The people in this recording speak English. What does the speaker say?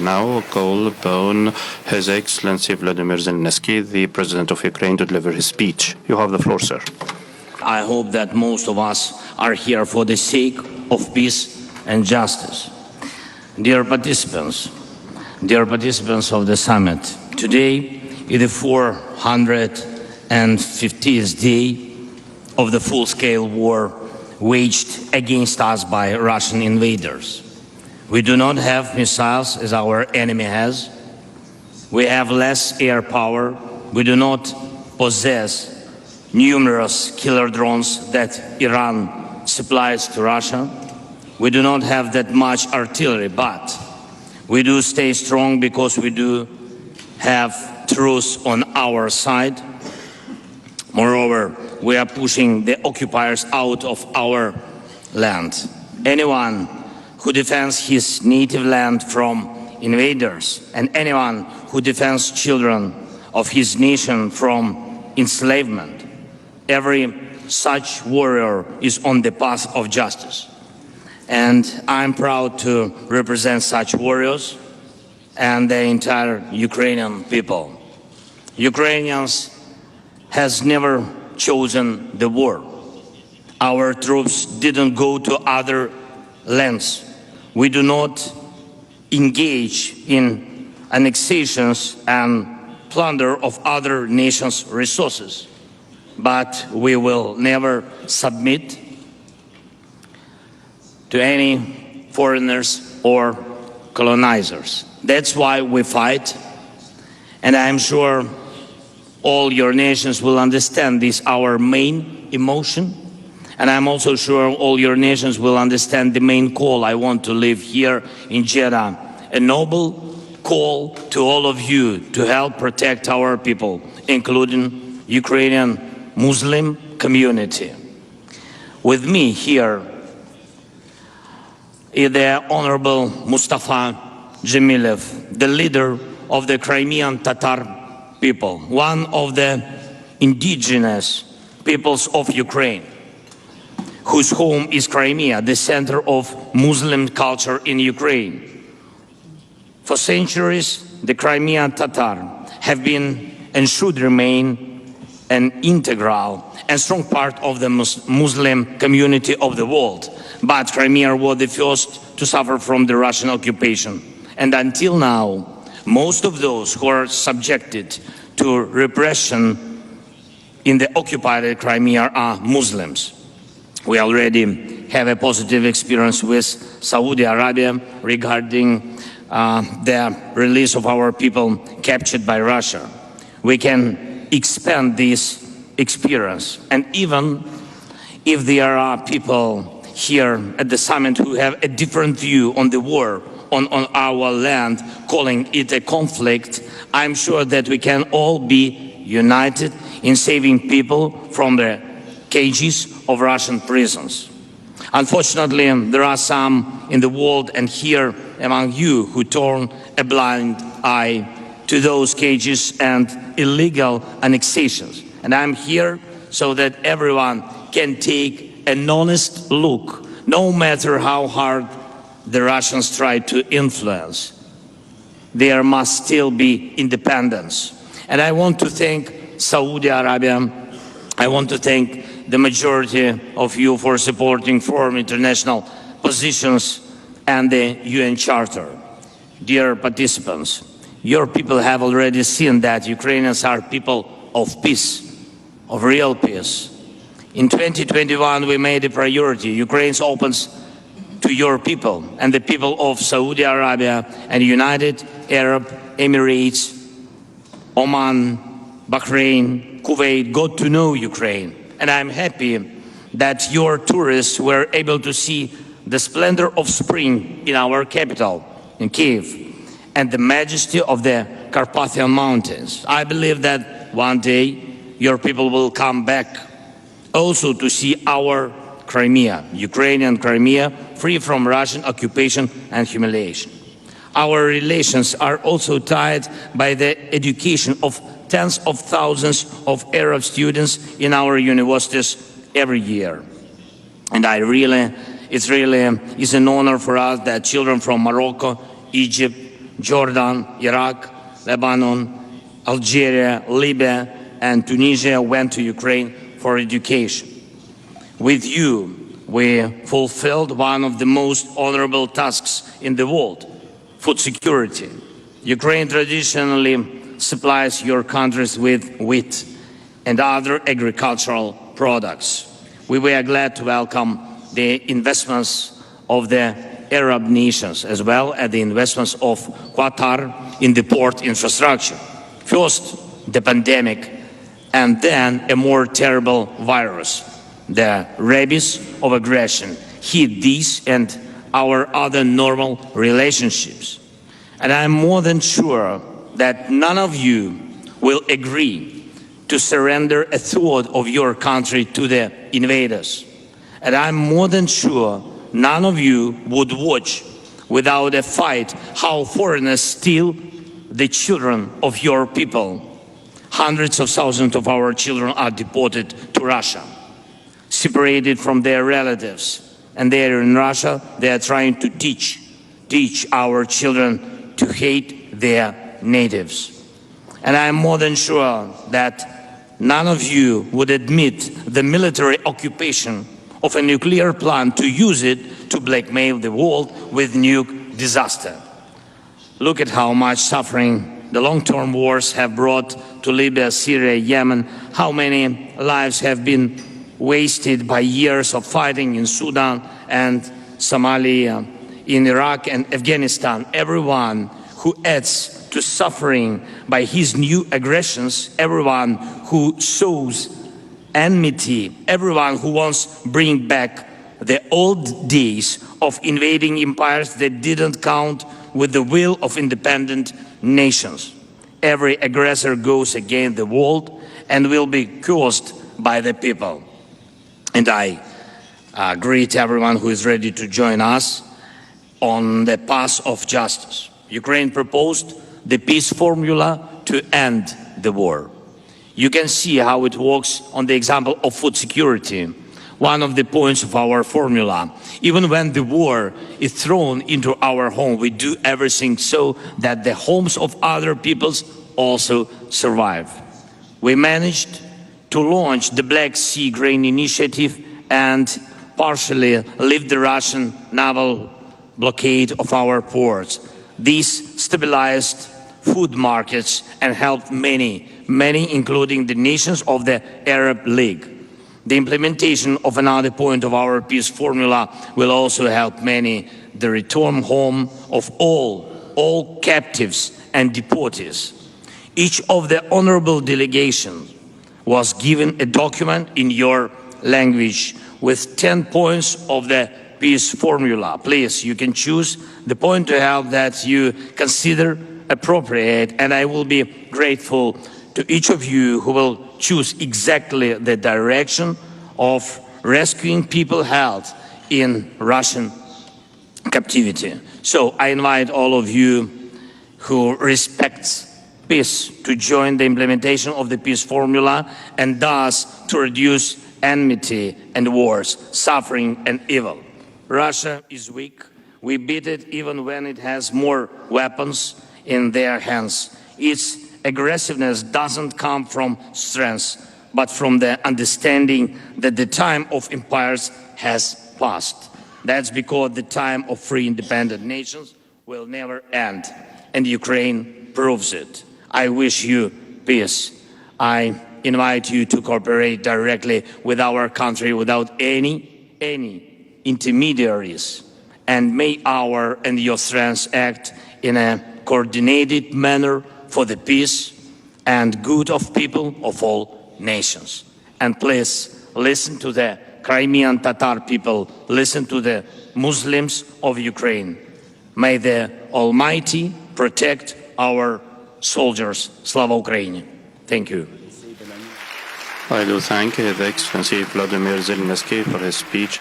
now call upon His Excellency Volodymyr Zelensky, the President of Ukraine, to deliver his speech. You have the floor, sir. I hope that most of us are here for the sake of peace and justice. Dear participants of the summit, today is the 450th day of the full-scale war waged against us by Russian invaders. We do not have missiles as our enemy has. We have less air power. We do not possess numerous killer drones that Iran supplies to Russia. We do not have that much artillery, but we do stay strong because we do have truth on our side. Moreover, we are pushing the occupiers out of our land. Anyone who defends his native land from invaders, and anyone who defends children of his nation from enslavement, every such warrior is on the path of justice. And I'm proud to represent such warriors and the entire Ukrainian people. Ukrainians has never chosen the war. Our troops didn't go to other lands. We do not engage in annexations and plunder of other nations' resources, but we will never submit to any foreigners or colonizers. That's why we fight, and I'm sure all your nations will understand this, our main emotion. And I'm also sure all your nations will understand the main call I want to leave here in Jeddah, a noble call to all of you to help protect our people, including Ukrainian Muslim community. With me here is the Honorable Mustafa Dzhemilev, the leader of the Crimean Tatar people, one of the indigenous peoples of Ukraine, whose home is Crimea, the center of Muslim culture in Ukraine. For centuries, the Crimean Tatar have been and should remain an integral and strong part of the Muslim community of the world. But Crimea was the first to suffer from the Russian occupation. And until now, most of those who are subjected to repression in the occupied Crimea are Muslims. We already have a positive experience with Saudi Arabia regarding the release of our people captured by Russia. We can expand this experience. And even if there are people here at the summit who have a different view on the war on our land, calling it a conflict, I'm sure that we can all be united in saving people from the cages of Russian prisons. Unfortunately, there are some in the world and here among you who turn a blind eye to those cages and illegal annexations. And I'm here so that everyone can take an honest look, no matter how hard the Russians try to influence. There must still be independence. And I want to thank Saudi Arabia. I want to thank the majority of you for supporting firm international positions and the UN Charter. Dear participants, your people have already seen that Ukrainians are people of peace, of real peace. In 2021, we made a priority. Ukraine opens to your people and the people of Saudi Arabia and United Arab Emirates, Oman, Bahrain, Kuwait got to know Ukraine. And I'm happy that your tourists were able to see the splendor of spring in our capital, in Kiev, and the majesty of the Carpathian Mountains. I believe that one day your people will come back also to see our Crimea, Ukrainian Crimea, free from Russian occupation and humiliation. Our relations are also tied by the education of tens of thousands of Arab students in our universities every year. And it really is an honor for us that children from Morocco, Egypt, Jordan, Iraq, Lebanon, Algeria, Libya, and Tunisia went to Ukraine for education. With you, we fulfilled one of the most honorable tasks in the world, food security. Ukraine traditionally supplies your countries with wheat and other agricultural products. We were glad to welcome the investments of the Arab nations, as well as the investments of Qatar in the port infrastructure. First, the pandemic, and then a more terrible virus, the rabies of aggression, hit these and our other normal relationships. And I'm more than sure that none of you will agree to surrender a third of your country to the invaders. And I'm more than sure none of you would watch without a fight how foreigners steal the children of your people. Hundreds of thousands of our children are deported to Russia, separated from their relatives. And there in Russia, they are trying to teach our children to hate their natives. And I am more than sure that none of you would admit the military occupation of a nuclear plant to use it to blackmail the world with nuke disaster. Look at how much suffering the long-term wars have brought to Libya, Syria, Yemen, how many lives have been wasted by years of fighting in Sudan and Somalia, in Iraq and Afghanistan. Everyone who adds to suffering by his new aggressions, everyone who sows enmity, everyone who wants to bring back the old days of invading empires that didn't count with the will of independent nations. Every aggressor goes against the world and will be cursed by the people. And I greet everyone who is ready to join us on the path of justice. Ukraine proposed the peace formula to end the war. You can see how it works on the example of food security, one of the points of our formula. Even when the war is thrown into our home, we do everything so that the homes of other peoples also survive. We managed to launch the Black Sea Grain Initiative and partially lift the Russian naval blockade of our ports. This stabilized food markets and helped many, including the nations of the Arab League. The implementation of another point of our peace formula will also help many, the return home of all captives and deportees. Each of the honorable delegations was given a document in your language with 10 points of the peace formula. Please, you can choose the point to help that you consider appropriate, and I will be grateful to each of you who will choose exactly the direction of rescuing people held in Russian captivity. So I invite all of you who respect peace to join the implementation of the peace formula and thus to reduce enmity and wars, suffering and evil. Russia is weak. We beat it even when it has more weapons in their hands. Its aggressiveness doesn't come from strength, but from the understanding that the time of empires has passed. That's because the time of free independent nations will never end, and Ukraine proves it. I wish you peace. I invite you to cooperate directly with our country without any intermediaries, and may our and your strengths act in a coordinated manner for the peace and good of people of all nations. And please listen to the Crimean Tatar people, listen to the Muslims of Ukraine. May the Almighty protect our soldiers. Slava Ukraini. Thank you. I do thank His Excellency Volodymyr Zelensky for his speech.